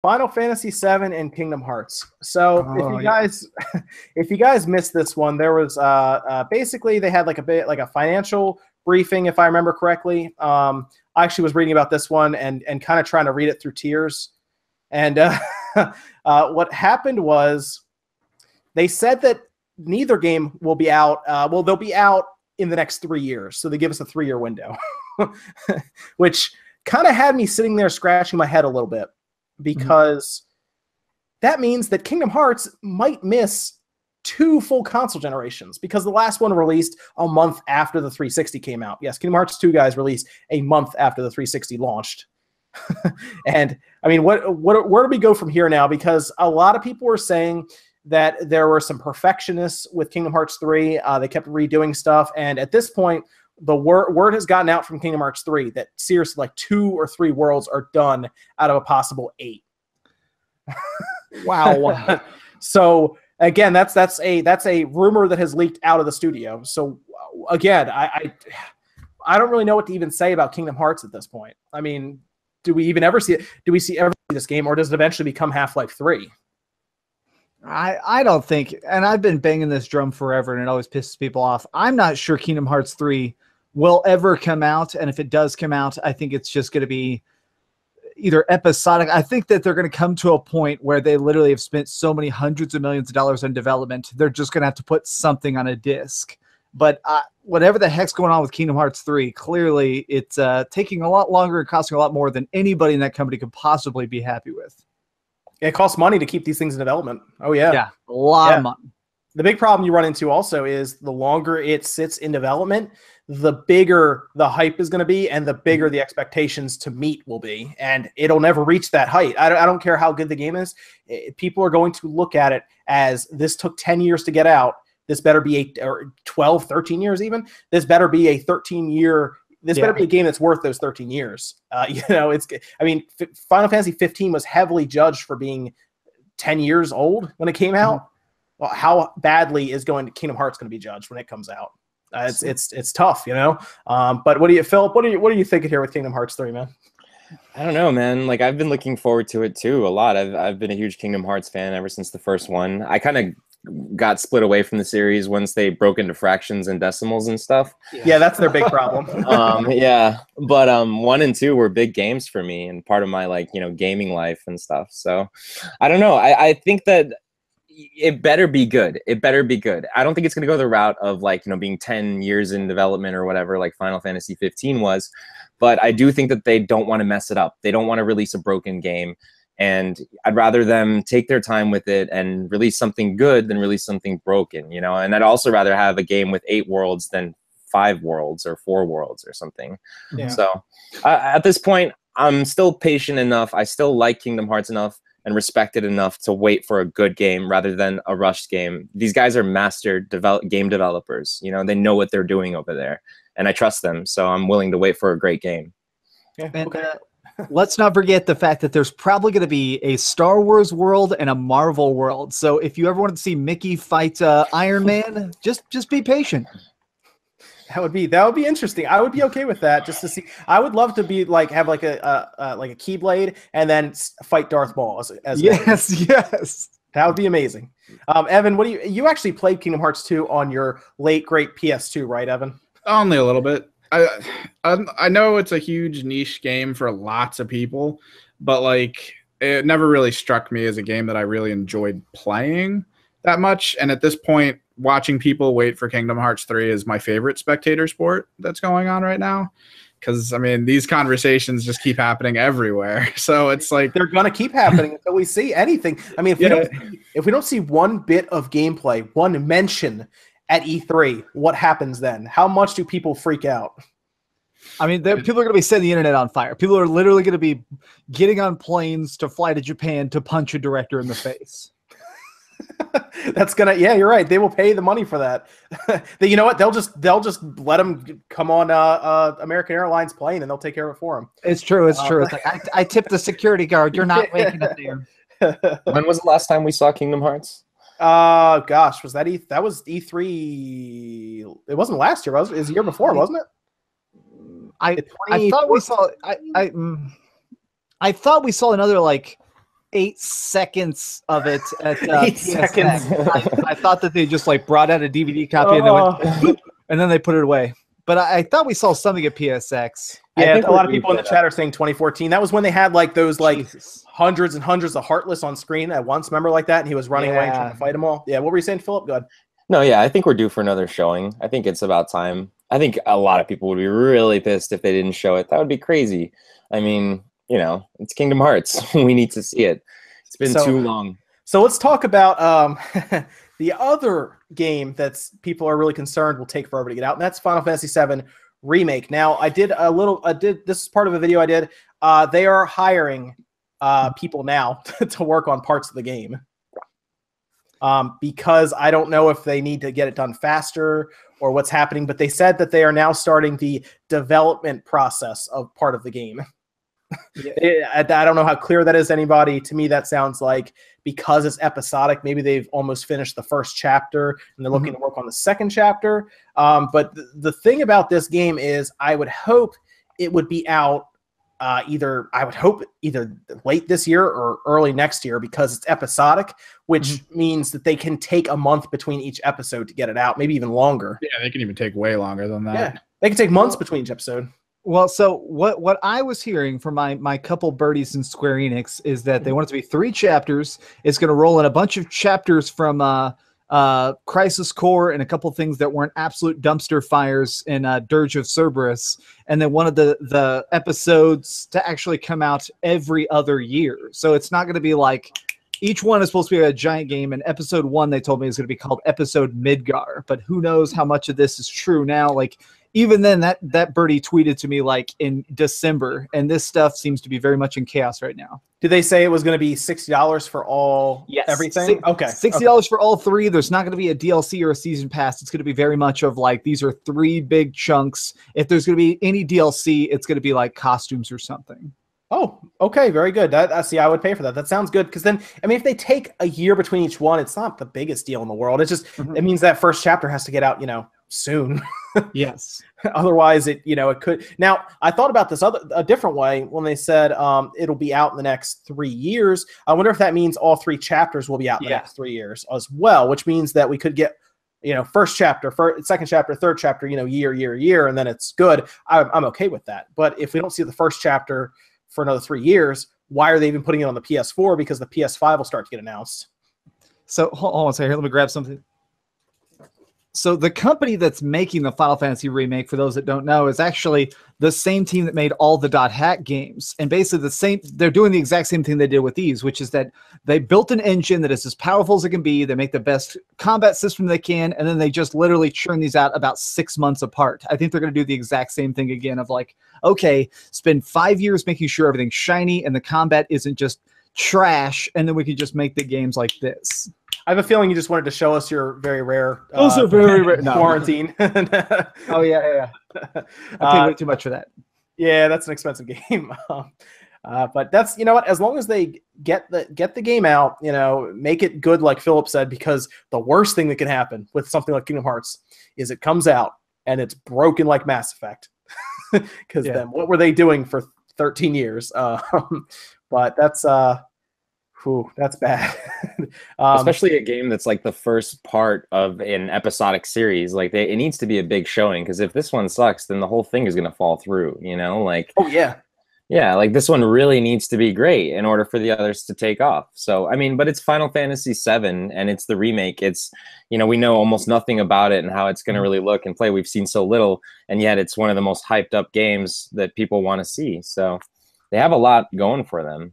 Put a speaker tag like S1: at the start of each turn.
S1: Final Fantasy VII and Kingdom Hearts. So if you guys missed this one, there was basically they had like a financial briefing, if I remember correctly. I actually was reading about this one and kind of trying to read it through tears. And what happened was they said that neither game will be out. Well, they'll be out in the next 3 years. So they give us a 3-year window, which kind of had me sitting there scratching my head a little bit. Because that means that Kingdom Hearts might miss 2 full console generations, because the last one released a month after the 360 came out. Yes, Kingdom Hearts 2 guys released a month after the 360 launched. And I mean, where do we go from here now? Because a lot of people were saying that there were some perfectionists with Kingdom Hearts 3. They kept redoing stuff, and at this point, the word has gotten out from Kingdom Hearts 3 that seriously like 2 or 3 worlds are done out of a possible 8.
S2: Wow.
S1: So again, that's a rumor that has leaked out of the studio. So again, I don't really know what to even say about Kingdom Hearts at this point. I mean, do we even ever see it? Do we ever see this game, or does it eventually become Half-Life 3?
S2: I don't think, and I've been banging this drum forever, and it always pisses people off. I'm not sure Kingdom Hearts 3 will ever come out, and if it does come out, I think it's just going to be either episodic. I think that they're going to come to a point where they literally have spent so many hundreds of millions of dollars on development, they're just going to have to put something on a disc. But whatever the heck's going on with Kingdom Hearts 3, clearly it's taking a lot longer and costing a lot more than anybody in that company could possibly be happy with.
S1: It costs money to keep these things in development. Oh, yeah.
S2: Yeah, a lot of money.
S1: The big problem you run into also is the longer it sits in development, the bigger the hype is going to be and the bigger the expectations to meet will be. And it'll never reach that height. I don't care how good the game is. People are going to look at it as this took 10 years to get out. This better be 12, 13 years even. This better be a 13-year. This better be a game that's worth those 13 years. Final Fantasy 15 was heavily judged for being 10 years old when it came out. Well, how badly is Kingdom Hearts going to be judged when it comes out? It's tough, But what do you, Philip? What are you thinking here with Kingdom Hearts 3, man?
S3: I don't know, man. Like, I've been looking forward to it too a lot. I've been a huge Kingdom Hearts fan ever since the first one. I kind of got split away from the series once they broke into fractions and decimals and stuff.
S1: Yeah, that's their big problem.
S3: But 1 and 2 were big games for me and part of my gaming life and stuff. So I don't know. I think that it better be good. It better be good. I don't think it's going to go the route of being 10 years in development or whatever like Final Fantasy 15 was. But I do think that they don't want to mess it up. They don't want to release a broken game. And I'd rather them take their time with it and release something good than release something broken, And I'd also rather have a game with 8 worlds than 5 worlds or 4 worlds or something. Yeah. So at this point, I'm still patient enough. I still like Kingdom Hearts enough and respect it enough to wait for a good game rather than a rushed game. These guys are master game developers. They know what they're doing over there, and I trust them. So I'm willing to wait for a great game.
S1: Yeah.
S2: And let's not forget the fact that there's probably going to be a Star Wars world and a Marvel world. So if you ever wanted to see Mickey fight Iron Man, just be patient.
S1: That would be interesting. I would be okay with that, just to see. I would love to be have like a Keyblade and then fight Darth Maul as
S2: yes.
S1: That would be amazing. Evan, what do you actually played Kingdom Hearts 2 on your late great PS2, right, Evan?
S4: Only a little bit. I know it's a huge niche game for lots of people, but it never really struck me as a game that I really enjoyed playing that much. And at this point, watching people wait for Kingdom Hearts 3 is my favorite spectator sport that's going on right now. Because, these conversations just keep happening everywhere. So it's like...
S1: They're going to keep happening until we see anything. If we don't see one bit of gameplay, one mention at E3, what happens then? How much do people freak out?
S2: People are going to be setting the internet on fire. People are literally going to be getting on planes to fly to Japan to punch a director in the face.
S1: That's gonna, yeah, you're right. They will pay the money for that. You know what? They'll just let them come on American Airlines plane and they'll take care of it for them.
S2: It's true. It's true. It's like I tipped the security guard. You're not making it there.
S3: When was the last time we saw Kingdom Hearts?
S1: Gosh, was that that was E3? It wasn't last year. It was the year before, wasn't it?
S2: I thought we saw. I thought we saw another 8 seconds of it at
S1: 8
S2: PSX.
S1: seconds.
S2: I thought that they just like brought out a DVD copy and they went, boop, and then they put it away. But I thought we saw something at PSX.
S1: Yeah, a lot of people in the chat are saying 2014. That was when they had like those like hundreds and hundreds of Heartless on screen at once. Remember like that? And he was running away and trying to fight them all. Yeah, what were you saying, Philip? Go ahead.
S3: No, yeah, I think we're due for another showing. I think it's about time. I think a lot of people would be really pissed if they didn't show it. That would be crazy. I mean, you know, it's Kingdom Hearts. We need to see it. It's been too long.
S1: So let's talk about the other game that's people are really concerned will take forever to get out, and that's Final Fantasy VII Remake. Now, this is part of a video I did. They are hiring people now to work on parts of the game. Because I don't know if they need to get it done faster or what's happening, but they said that they are now starting the development process of part of the game. Yeah. I don't know how clear that is to anybody. To me, that sounds like because it's episodic, maybe they've almost finished the first chapter and they're looking to work on the second chapter. But the thing about this game is I would hope it would be out either late this year or early next year because it's episodic, which means that they can take a month between each episode to get it out, maybe even longer.
S4: Yeah, they can even take way longer than that.
S1: Yeah, they can take months between each episode.
S2: Well, so what I was hearing from my couple birdies in Square Enix is that they want it to be 3 chapters. It's going to roll in a bunch of chapters from Crisis Core and a couple things that weren't absolute dumpster fires in Dirge of Cerberus, and then one of the episodes to actually come out every other year. So it's not going to be like each one is supposed to be a giant game, and episode 1 they told me is going to be called Episode Midgar, but who knows how much of this is true now. Like even then, that birdie tweeted to me like in December, and this stuff seems to be very much in chaos right now.
S1: Did they say it was going to be $60 for all everything? Okay.
S2: $60 for all 3. There's not going to be a DLC or a season pass. It's going to be very much of like, these are 3 big chunks. If there's going to be any DLC, it's going to be like costumes or something.
S1: Oh, okay. Very good. See, I would pay for that. That sounds good. Because then, I mean, if they take a year between each one, it's not the biggest deal in the world. It's just, it means that first chapter has to get out, soon.
S2: Yes.
S1: Otherwise, it could. Now, I thought about this a different way when they said it'll be out in the next 3 years. I wonder if that means all 3 chapters will be out in the next 3 years as well, which means that we could get, first chapter, second chapter, third chapter, year, and then it's good. I'm okay with that. But if we don't see the first chapter for another 3 years, why are they even putting it on the PS4? Because the PS5 will start to get announced.
S2: So hold on a second here. Let me grab something. So the company that's making the Final Fantasy remake, for those that don't know, is actually the same team that made all the .hack games. And basically they're doing the exact same thing they did with these, which is that they built an engine that is as powerful as it can be. They make the best combat system they can, and then they just literally churn these out about 6 months apart. I think they're going to do the exact same thing again of like, okay, spend 5 years making sure everything's shiny and the combat isn't just trash, and then we can just make the games like this.
S1: I have a feeling you just wanted to show us your very rare.
S2: Those are very rare.
S1: Quarantine.
S2: Oh yeah. I paid way too much for that.
S1: Yeah, that's an expensive game. But that's what. As long as they get the game out, make it good, like Philip said, because the worst thing that can happen with something like Kingdom Hearts is it comes out and it's broken like Mass Effect. Because then what were they doing for 13 years? But that's that's bad.
S3: Especially a game that's like the first part of an episodic series. Like it needs to be a big showing, because if this one sucks, then the whole thing is going to fall through. Like like this one really needs to be great in order for the others to take off. So I mean, but it's Final Fantasy VII and it's the remake. It's we know almost nothing about it and how it's going to really look and play. We've seen so little, and yet it's one of the most hyped up games that people want to see. So they have a lot going for them.